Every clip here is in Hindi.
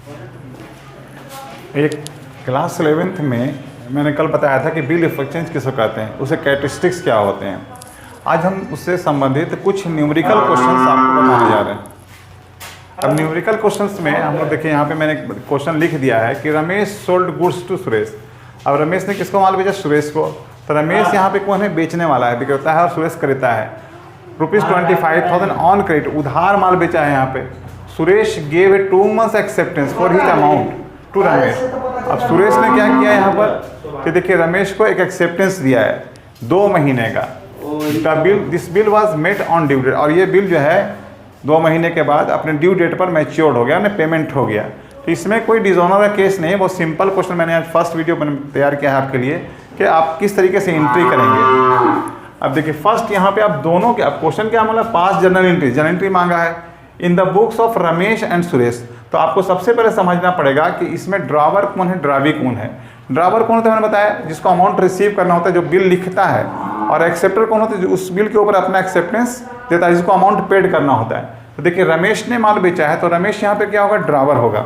एक क्लास 11th में मैंने कल बताया था कि बिल ऑफ एक्सचेंज किसको कहते हैं, उसे कैरेक्टरिस्टिक्स क्या होते हैं। आज हम उससे संबंधित कुछ न्यूमेरिकल क्वेश्चंस आपको बताने जा रहे हैं। अब न्यूमेरिकल क्वेश्चंस में हम लोग देखिए, यहाँ पे मैंने क्वेश्चन लिख दिया है कि Ramesh sold goods to Suresh. अब रमेश ने किसको माल बेचा? सुरेश को। तो रमेश यहाँ पे कौन है? बेचने वाला है, विक्रेता है, और सुरेश क्रेता है। ₹25,000 ऑन क्रेडिट, उधार माल बेचा है यहाँ पे। Suresh gave a 2 months acceptance for his amount to Ramesh. अब सुरेश ने क्या किया यहाँ पर कि देखिए रमेश को एक एक्सेप्टेंस दिया है 2 महीने का। This bill was met on due date, और ये बिल जो है 2 महीने के बाद अपने ड्यू डेट पर मैच्योर्ड हो गया, ना पेमेंट हो गया। तो इसमें कोई डिसऑनर का केस नहीं है, बहुत सिंपल क्वेश्चन मैंने आज फर्स्ट वीडियो तैयार किया है आपके लिए कि आप किस तरीके से एंट्री करेंगे। अब देखिए फर्स्ट यहाँ पे आप दोनों के, अब क्वेश्चन क्या मतलब पास जर्नल एंट्री मांगा है इन the books of Ramesh and Suresh. तो आपको सबसे पहले समझना पड़ेगा कि इसमें ड्रावर कौन है, ड्रावी कौन है। ड्रावर कौन होता है मैंने बताया, जिसको अमाउंट रिसीव करना होता है, जो बिल लिखता है। और एक्सेप्टर कौन होता है, जो उस बिल के ऊपर अपना एक्सेप्टेंस देता है, जिसको अमाउंट पेड करना होता है। तो देखिए रमेश ने माल बेचा है, तो रमेश यहाँ पे क्या होगा? ड्रावर होगा।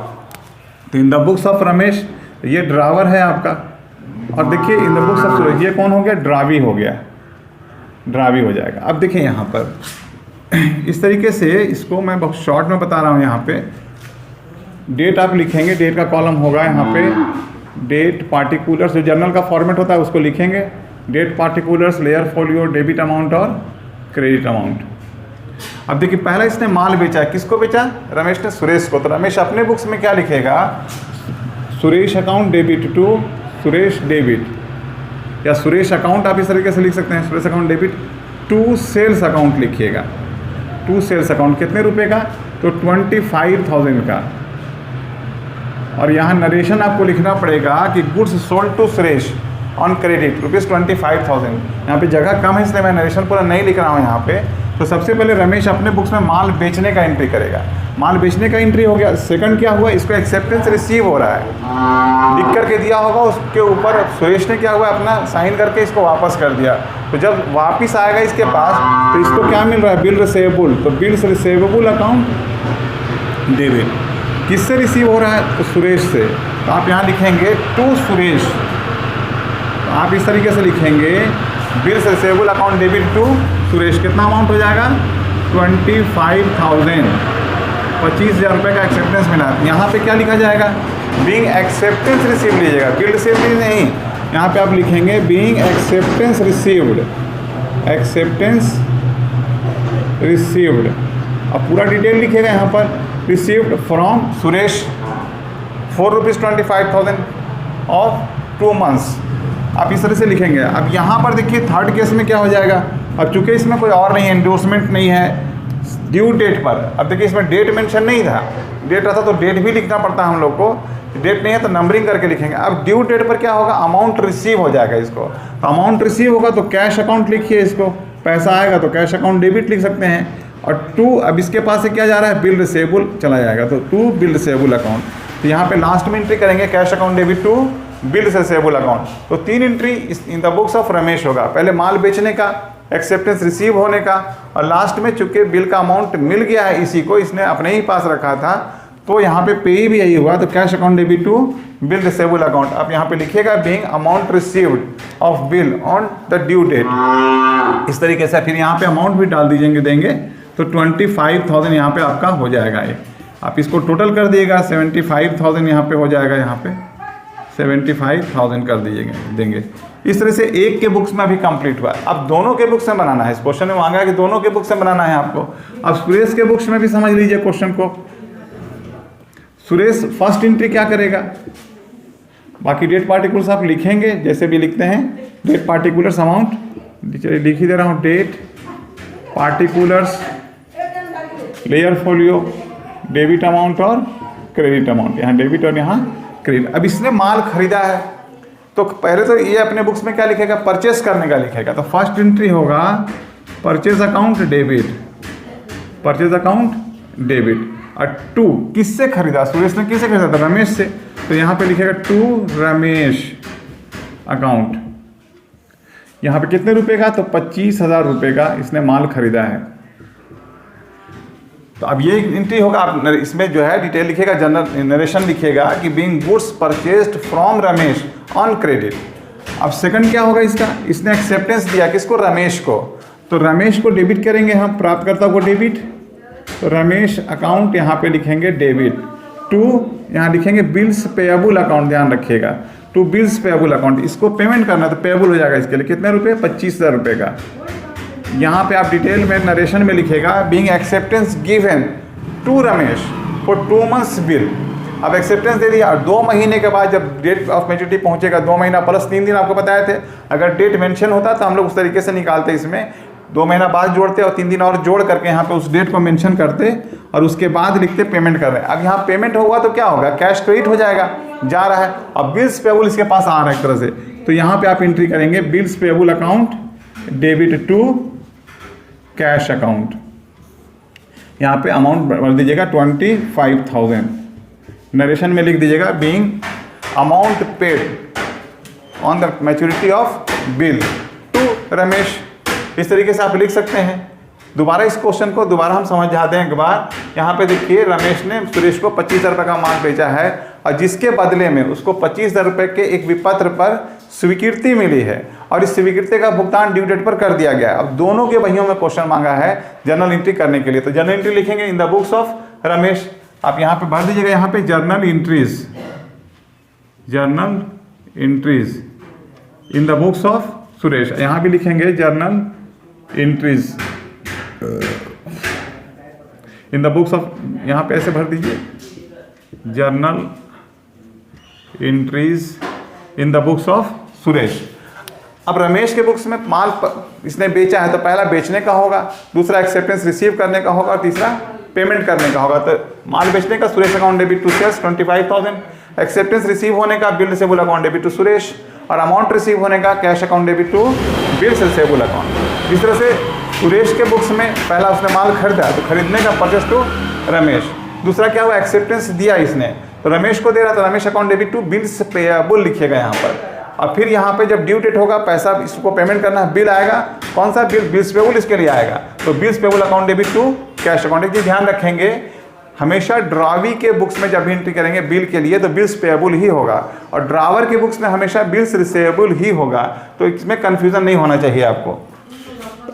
तो इन द बुक्स ऑफ रमेश ये ड्रावर है आपका, और देखिए इन द बुक्स ऑफ सुरेश ये कौन हो गया? ड्रावी हो गया, ड्रावी हो जाएगा। अब देखिए यहाँ पर इस तरीके से, इसको मैं बहुत शॉर्ट में बता रहा हूँ। यहाँ पे डेट आप लिखेंगे, डेट का कॉलम होगा यहाँ पे, डेट पार्टिकुलर्स, जो जर्नल का फॉर्मेट होता है उसको लिखेंगे, डेट पार्टिकुलर्स, लेयर फोलियो, डेबिट अमाउंट और क्रेडिट अमाउंट। अब देखिए पहला इसने माल बेचा है, किसको बेचा? रमेश ने सुरेश को। तो रमेश अपने बुक्स में क्या लिखेगा? Suresh account debit to Suresh debit, या सुरेश अकाउंट आप इस तरीके से लिख सकते हैं, Suresh account debit to sales account लिखिएगा। टू सेल्स अकाउंट कितने रुपए का? तो 25,000 का। और यहाँ नरेशन आपको लिखना पड़ेगा कि goods sold to Suresh on credit ₹25,000। यहाँ पे जगह कम है इसलिए मैं नरेशन पूरा नहीं लिख रहा हूँ यहाँ पे। तो सबसे पहले रमेश अपने बुक्स में माल बेचने का एंट्री करेगा। माल बेचने का एंट्री हो गया। सेकंड क्या हुआ? इसको एक्सेप्टेंस रिसीव हो रहा है, लिख करके दिया होगा, उसके ऊपर सुरेश ने क्या हुआ? अपना साइन करके इसको वापस कर दिया। तो जब वापस आएगा इसके पास, तो इसको क्या मिल रहा है? Bill receivable. तो बिल रिसीवेबल अकाउंट डेबिट किससे रिसीव हो रहा है? तो सुरेश से। तो आप यहाँ लिखेंगे टू सुरेश। तो आप इस तरीके से लिखेंगे bill receivable account debit to Suresh. कितना अमाउंट हो जाएगा? 25,000, 25,000 रुपये का एक्सेप्टेंस मिला। यहाँ पे क्या लिखा जाएगा? बीइंग एक्सेप्टेंस रिसीव लीजिएगा, बिल रिसीव नहीं। यहाँ पे आप लिखेंगे being acceptance received, acceptance received. अब पूरा डिटेल लिखिएगा यहाँ पर, received from Suresh ₹25,000 of 2 months। आप इस तरह से लिखेंगे। अब यहाँ पर देखिए थर्ड केस में क्या हो जाएगा? अब चूंकि इसमें कोई और नहीं है, एंडोर्समेंट नहीं है ड्यू डेट पर। अब देखिए इसमें डेट मेंशन नहीं था, डेट रहता तो डेट भी लिखना पड़ता है हम लोग को। डेट नहीं है तो नंबरिंग करके लिखेंगे। अब ड्यू डेट पर क्या होगा? अमाउंट रिसीव हो जाएगा इसको। तो अमाउंट रिसीव होगा तो कैश अकाउंट लिखिए, इसको पैसा आएगा तो कैश अकाउंट डेबिट लिख सकते हैं। और टू, अब इसके पास से क्या जा रहा है? बिल रिसीवेबल चला जाएगा, तो टू बिल रिसीवेबल अकाउंट। तो यहाँ पे लास्ट में एंट्री करेंगे cash account debit to bill receivable account. तो 3 entry in the books of Ramesh होगा। पहले माल बेचने का, एक्सेप्टेंस रिसीव होने का, और लास्ट में चूंकि बिल का अमाउंट मिल गया है इसी को, इसने अपने ही पास रखा था, तो यहाँ पे पे भी यही हुआ। तो cash account debit to bill receivable account. आप यहाँ पे लिखिएगा being amount received of bill on the due date. इस तरीके से फिर यहाँ पे अमाउंट भी डाल दीजिएंगे, देंगे तो 25,000 यहाँ पे आपका हो जाएगा। ये आप इसको टोटल कर दिएगा, 75,000 यहाँ पे हो जाएगा। यहाँ पे 75,000 कर दीजिएगा, देंगे। इस तरह से एक के बुक्स में अभी कंप्लीट हुआ। अब दोनों के बुक्स में बनाना है। इस क्वेश्चन में मांगा है कि दोनों के बुक्स में बनाना है आपको। अब सुरेश के बुक्स में भी समझ लीजिए क्वेश्चन को। सुरेश फर्स्ट एंट्री क्या करेगा? बाकी डेट पार्टिकुलर्स आप लिखेंगे जैसे भी लिखते हैं। डेट पार्टिकुलर्स अमाउंट लिख ही दे रहा हूँ, डेट पार्टिकुलर्स, लेयर फोलियो, डेबिट अमाउंट और क्रेडिट अमाउंट। यहाँ डेबिट और यहाँ क्रेडिट। अब इसने माल खरीदा है तो पहले तो ये अपने बुक्स में क्या लिखेगा? परचेस करने का लिखेगा। तो फर्स्ट एंट्री होगा purchase account debit, purchase account debit. और टू किससे खरीदा? सुरेश ने किससे खरीदा था? रमेश से। तो यहाँ पे लिखेगा टू रमेश अकाउंट। यहाँ पे कितने रुपए का? तो 25,000 रुपये का इसने माल खरीदा है। तो अब ये एंट्री होगा, आप इसमें जो है डिटेल लिखिएगा, जनरल नरेशन लिखिएगा कि being goods purchased from Ramesh on credit. अब सेकंड क्या होगा इसका, इसने एक्सेप्टेंस दिया किसको, रमेश को, तो रमेश को डेबिट करेंगे हम, प्राप्तकर्ता को डेबिट, तो रमेश अकाउंट यहाँ पे लिखेंगे डेबिट टू, यहाँ लिखेंगे बिल्स पेएबल अकाउंट, ध्यान रखिएगा, टू बिल्स पेएबल अकाउंट, इसको पेमेंट करना तो पेएबल हो जाएगा, इसके लिए कितने रुपए, 25,000 रुपये का। यहाँ पे आप डिटेल में नरेशन में लिखेगा being acceptance given to Ramesh for 2 months bill. अब एक्सेप्टेंस दे दिया और 2 महीने के बाद जब डेट ऑफ मैच्योरिटी पहुंचेगा, 2 महीना प्लस 3 दिन आपको बताए थे, अगर डेट मेंशन होता तो हम लोग उस तरीके से निकालते, इसमें 2 महीना बाद जोड़ते और 3 दिन और जोड़ करके यहाँ पे उस डेट को मेंशन करते और उसके बाद लिखते पेमेंट कर रहे हैं। अब यहाँ पेमेंट हुआ तो क्या होगा, कैश क्रेडिट हो जाएगा, जा रहा है। अब बिल्स पेएबल इसके पास आ रहा है एक तरह से, तो यहाँ पे आप एंट्री करेंगे bills payable account debit to cash account, यहाँ पे अमाउंट भर दीजिएगा 25,000, नरेशन में लिख दीजिएगा being amount paid on the maturity of bill to Ramesh. इस तरीके से आप लिख सकते हैं। दोबारा इस क्वेश्चन को दोबारा हम समझ जाते हैं एक बार। यहाँ पे देखिए रमेश ने सुरेश को 25,000 रुपये का माल बेचा है और जिसके बदले में उसको 25,000 रुपये के एक विपत्र पर स्वीकृति मिली है और इस स्वीकृति का भुगतान ड्यू डेट पर कर दिया गया है। अब दोनों के बहियों में क्वेश्चन मांगा है जर्नल एंट्री करने के लिए, तो जर्नल एंट्री लिखेंगे इन द बुक्स ऑफ रमेश। आप यहाँ पे भर दीजिएगा, यहाँ पे journal entries, journal entries in the books of Suresh, यहाँ भी लिखेंगे journal entries in the books of, यहाँ पे ऐसे भर दीजिए journal entries in the books of Suresh. अब रमेश के बुक्स में माल इसने बेचा है तो पहला बेचने का होगा, दूसरा एक्सेप्टेंस रिसीव करने का होगा और तीसरा पेमेंट करने का होगा। तो माल बेचने का Suresh account debit to sales 25,000, acceptance receive होने का bill receivable account debit to Suresh और अमाउंट रिसीव होने का cash account debit to bills receivable account. इस तरह से सुरेश के बुक्स में पहला उसने माल खरीदा तो खरीदने का परचेस टू रमेश, दूसरा क्या हुआ एक्सेप्टेंस दिया इसने तो रमेश को दे रहा तो Ramesh account debit to bills payable लिखिएगा यहाँ पर। और फिर यहाँ पे जब ड्यू डेट होगा पैसा इसको पेमेंट करना है, बिल आएगा, कौन सा बिल, बिल्स पेएबल इसके लिए आएगा, तो bills payable account debit to cash account. एक चीज ध्यान रखेंगे, हमेशा ड्रावी के बुक्स में जब भी एंट्री करेंगे बिल के लिए तो बिल्स पेएबल ही होगा और ड्रावर के बुक्स में हमेशा बिल्स रिसीवेबल ही होगा, तो इसमें कंफ्यूजन नहीं होना चाहिए आपको।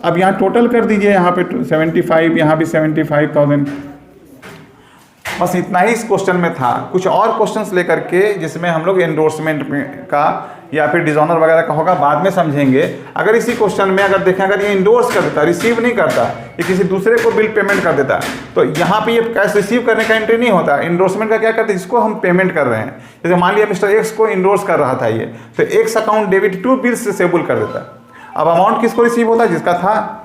अब यहाँ टोटल कर दीजिए, यहाँ पे 75, यहाँ भी 75,000, बस इतना ही इस क्वेश्चन में था। कुछ और क्वेश्चंस लेकर के जिसमें हम लोग एंडोर्समेंट का या फिर डिजोनर वगैरह का होगा बाद में समझेंगे। अगर इसी क्वेश्चन में अगर देखें अगर ये इंडोर्स कर देता, रिसीव नहीं करता, ये किसी दूसरे को बिल पेमेंट कर देता, तो यहाँ पे ये कैश रिसीव करने का एंट्री नहीं होता। इंडोर्समेंट का क्या करते हैं, इसको हम पेमेंट कर रहे हैं। जैसे मान लिया मिस्टर एक्स को इंडोर्स कर रहा था ये, तो X account debit to bills receivable कर देता। अब अमाउंट किसको रिसीव होता है, जिसका था